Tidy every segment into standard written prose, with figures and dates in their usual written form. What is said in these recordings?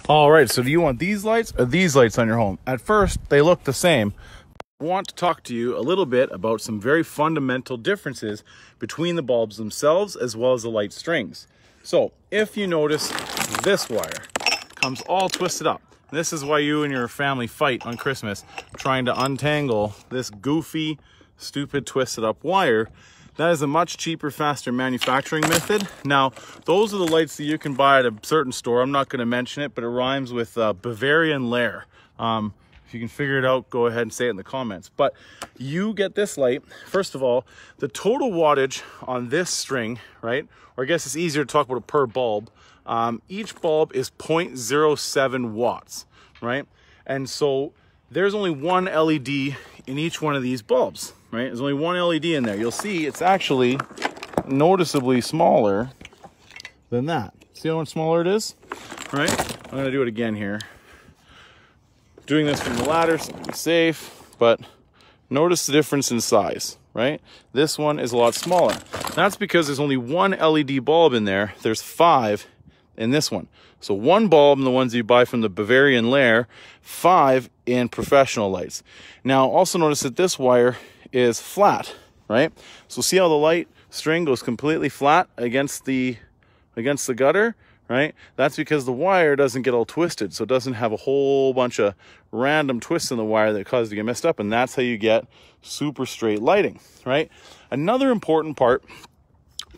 All right, so do you want these lights or these lights on your home? At first, they look the same. I want to talk to you a little bit about some very fundamental differences between the bulbs themselves as well as the light strings. So if you notice, this wire comes all twisted up. This is why you and your family fight on Christmas, trying to untangle this goofy, stupid, twisted up wire. That is a much cheaper, faster manufacturing method. Now, those are the lights that you can buy at a certain store. I'm not going to mention it, but it rhymes with Bavarian Lair. If you can figure it out, go ahead and say it in the comments. But you get this light. First of all, the total wattage on this string, right? Or I guess it's easier to talk about it per bulb. Each bulb is 0.07 watts, right? And so there's only one LED in each one of these bulbs, right? There's only one LED in there. You'll see it's actually noticeably smaller than that. See how much smaller it is, right? I'm gonna do it again here. Doing this from the ladder so to be safe, but notice the difference in size, right? This one is a lot smaller. That's because there's only one LED bulb in there. There's 5 in this one. So 1 bulb in the ones you buy from the Bavarian Lair, 5 in professional lights. Now also notice that this wire is flat, right? So see how the light string goes completely flat against the gutter, right? That's because the wire doesn't get all twisted. So it doesn't have a whole bunch of random twists in the wire that cause it to get messed up. And that's how you get super straight lighting, right? Another important part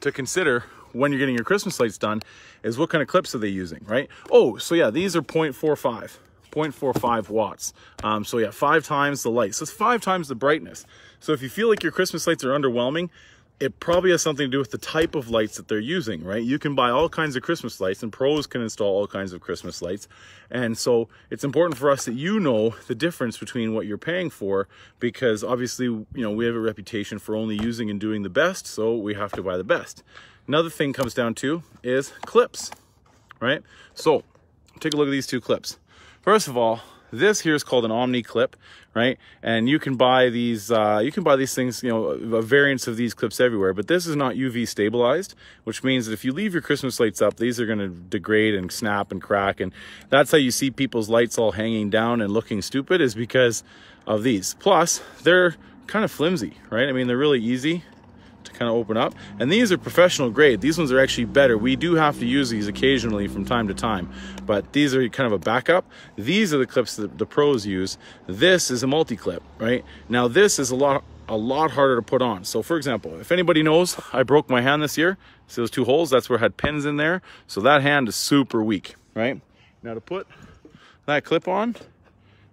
to consider when you're getting your Christmas lights done is what kind of clips are they using, right? Oh, so yeah, these are 0.45 watts. So yeah, 5 times the light. So it's 5 times the brightness. So if you feel like your Christmas lights are underwhelming, it probably has something to do with the type of lights that they're using, right? You can buy all kinds of Christmas lights, and pros can install all kinds of Christmas lights. And so it's important for us that you know the difference between what you're paying for, because obviously, you know, we have a reputation for only using and doing the best, so we have to buy the best. Another thing comes down to is clips, right? So take a look at these 2 clips. First of all, this here is called an Omni clip, right? And you can buy these things, you know, a variants of these clips everywhere, but this is not UV stabilized, which means that if you leave your Christmas lights up, these are going to degrade and snap and crack. And that's how you see people's lights all hanging down and looking stupid, is because of these. Plus, they're kind of flimsy, right? I mean, they're really easy to kind of open up, and these are professional grade. These ones are actually better. We do have to use these occasionally from time to time, but these are kind of a backup. These are the clips that the pros use. This is a multi-clip, right? Now this is a lot harder to put on. So for example, if anybody knows, I broke my hand this year. See those 2 holes? That's where I had pins in there. So that hand is super weak, right? Now to put that clip on,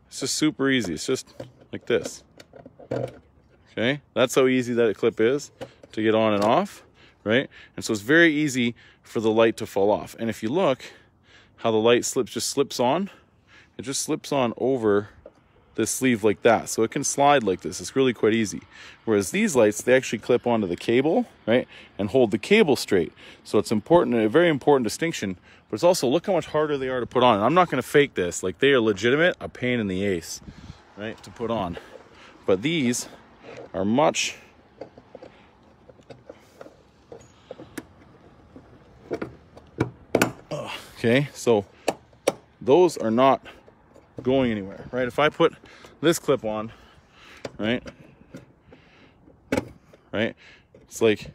it's just super easy. It's just like this. Okay, that's how easy that clip is to get on and off, right? And so it's very easy for the light to fall off. And if you look how the light just slips on, it just slips on over this sleeve like that. So it can slide like this. It's really quite easy. Whereas these lights, they actually clip onto the cable, right? And hold the cable straight. So it's important, a very important distinction, but it's also, look how much harder they are to put on. And I'm not gonna fake this. Like, they are legitimate, a pain in the ace, right? To put on. But these are much okay, so those are not going anywhere, right? If I put this clip on, right, it's like,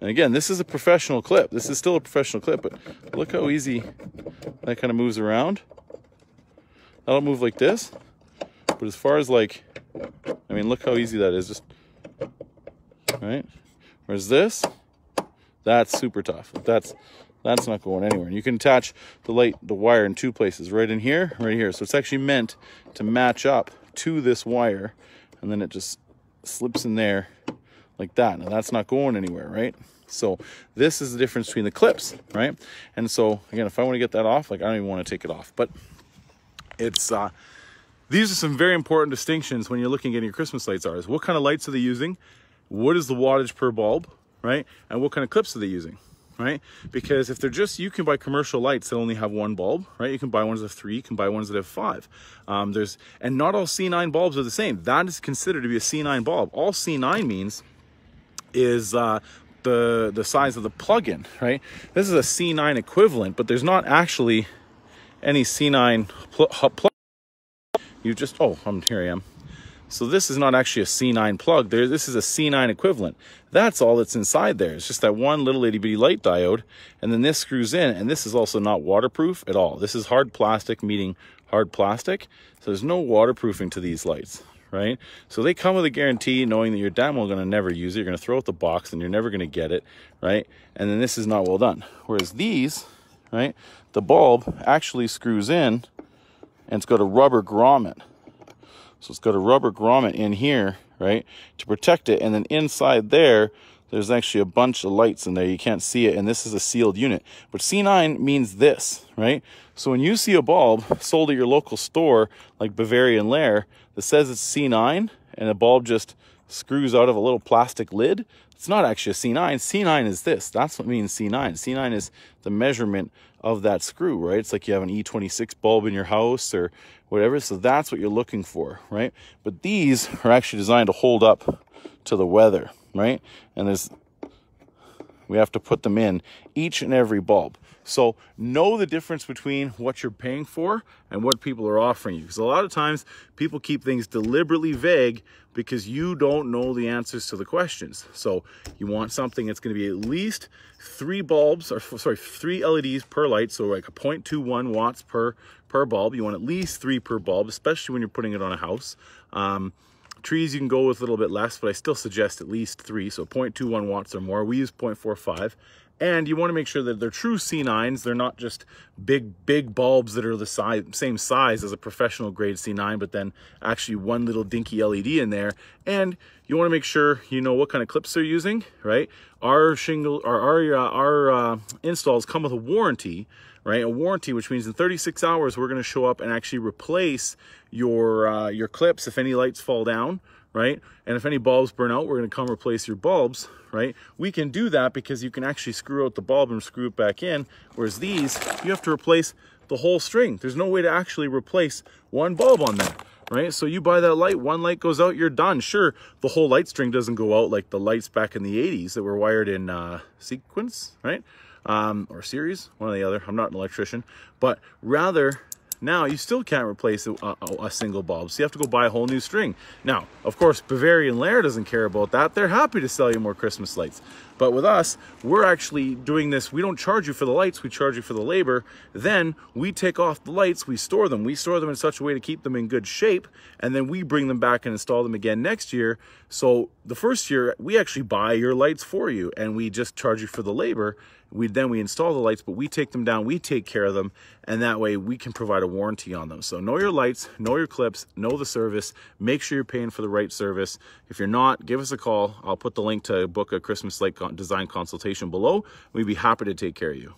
and again, this is a professional clip. This is still a professional clip, but look how easy that kind of moves around. That'll move like this, but as far as like, I mean, look how easy that is, just, right? Whereas this, that's super tough. That's not going anywhere. And you can attach the wire in 2 places, right in here, right here. So it's actually meant to match up to this wire, and then it just slips in there like that. Now that's not going anywhere, right? So this is the difference between the clips, right? And so again, if I want to get that off, like, I don't even want to take it off, but it's these are some very important distinctions when you're looking at your Christmas lights. Are what kind of lights are they using? What is the wattage per bulb, right? And what kind of clips are they using? Right? Because if they're just, you can buy commercial lights that only have 1 bulb, right? You can buy ones that have 3, you can buy ones that have 5. And not all C9 bulbs are the same. That is considered to be a C9 bulb. All C9 means is the size of the plug-in, right? This is a C9 equivalent, but there's not actually any C9 plug, you just, oh, here I am. So this is not actually a C9 plug there. This is a C9 equivalent. That's all that's inside there. It's just that one little itty bitty light diode. And then this screws in, and this is also not waterproof at all. This is hard plastic meeting hard plastic. So there's no waterproofing to these lights, right? So they come with a guarantee knowing that you're damn well going to never use it. You're going to throw out the box and you're never going to get it, right? And then this is not well done. Whereas these, right, the bulb actually screws in and it's got a rubber grommet. So it's got a rubber grommet in here, right, to protect it. And then inside there, there's actually a bunch of lights in there. You can't see it, and this is a sealed unit. But C9 means this, right? So when you see a bulb sold at your local store, like Bavarian Lair, that says it's C9, and the bulb just screws out of a little plastic lid, it's not actually a C9. C9 is this. That's what means C9. C9 is the measurement of that screw, right? It's like you have an E26 bulb in your house or whatever. So that's what you're looking for, right? But these are actually designed to hold up to the weather, right? And we have to put them in each and every bulb. So know the difference between what you're paying for and what people are offering you. Because a lot of times people keep things deliberately vague because you don't know the answers to the questions. So you want something that's going to be at least 3 LEDs per light. So like a 0.21 watts per bulb. You want at least 3 per bulb, especially when you're putting it on a house. Trees you can go with a little bit less, but I still suggest at least 3, so 0.21 watts or more. We use 0.45. And you want to make sure that they're true C9s. They're not just big bulbs that are the same size as a professional grade C9, but then actually one little dinky LED in there. And you want to make sure you know what kind of clips they're using, right? Our installs come with a warranty, right? A warranty, which means in 36 hours, we're going to show up and actually replace your clips if any lights fall down, right? And if any bulbs burn out, we're going to come replace your bulbs, right? We can do that because you can actually screw out the bulb and screw it back in, whereas these, you have to replace the whole string. There's no way to actually replace one bulb on that, right? So you buy that light, one light goes out, you're done. Sure, the whole light string doesn't go out like the lights back in the 80s that were wired in sequence, right? Or series, one or the other. I'm not an electrician, but rather now you still can't replace a single bulb, so you have to go buy a whole new string. Now, of course, Bavarian Lair doesn't care about that. They're happy to sell you more Christmas lights. But with us, we're actually doing this. We don't charge you for the lights, we charge you for the labor. Then we take off the lights, we store them. We store them in such a way to keep them in good shape, and then we bring them back and install them again next year. So the first year, we actually buy your lights for you, and we just charge you for the labor. Then we install the lights, but we take them down, we take care of them, and that way we can provide a warranty on them. So know your lights, know your clips, know the service, make sure you're paying for the right service. If you're not, give us a call. I'll put the link to book a Christmas light design consultation below. We'd be happy to take care of you.